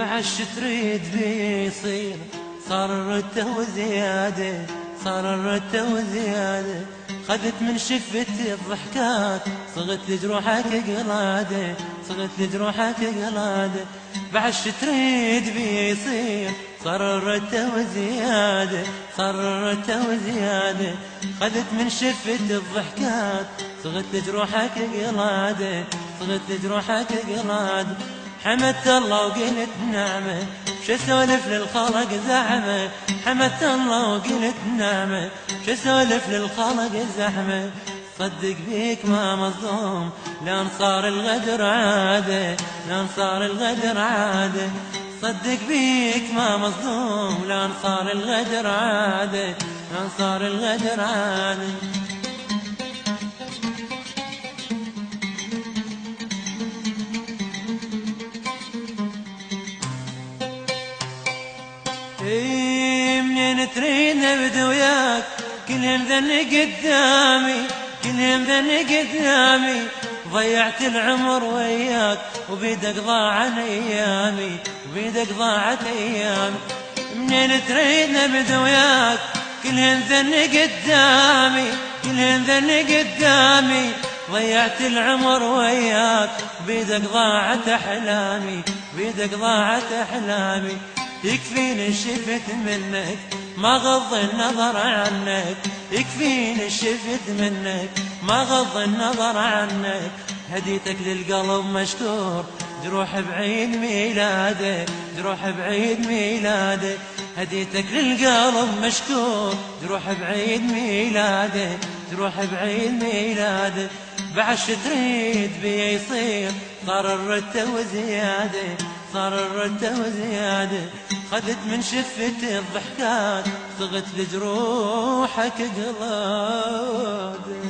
بعش تريد بيصير، صار الرده وزياده، صار الرده وزياده. خذت من شفتي الضحكات، صغت لجروحك قلاده، صغت لجروحك قلاده. بعش تريد بيصير، صار الرده وزياده، صار الرده وزياده. خذت من شفتي الضحكات، صغت لجروحك قلاده، صغت لجروحك قلاده. حمدت الله وقلت نعمه، شو اسولف للخلق زحمه. حمدت الله وقلت نعمه، شو اسولف للخلق زحمه. صدق بيك ما مظلوم، لان صار الغدر عاده، لان صار الغدر عاده. صدق بيك ما مظلوم، لان صار الغدر عاده، لان صار الغدر عاده. منين تريد نبدا وياك، كلهم ذن قدامي، كلهم ذن قدامي. ضيعت العمر وياك وبيدك ضاعت ايامي، وبيدك ضاعت ايامي. منين تريد نبدا وياك، كلهم ذن قدامي، كلهم ذن قدامي. ضيعت العمر وياك وبيدك ضاعت احلامي، بيدك ضاعت احلامي. يكفيني شفت منك ما غض النظر عنك، يكفيني شفت منك ما غض النظر عنك. هديتك للقلب مشكور، جروح بعيد ميلاده، جروح بعيد ميلاده. هديتك للقلب مشكور، جروح بعيد ميلاده، جروح بعيد ميلاده. بعش تريد بي يصير، صار الرده وزياده، صار الرده وزياده. خذت من شفتي الضحكات، صغت لجروحك قلاده.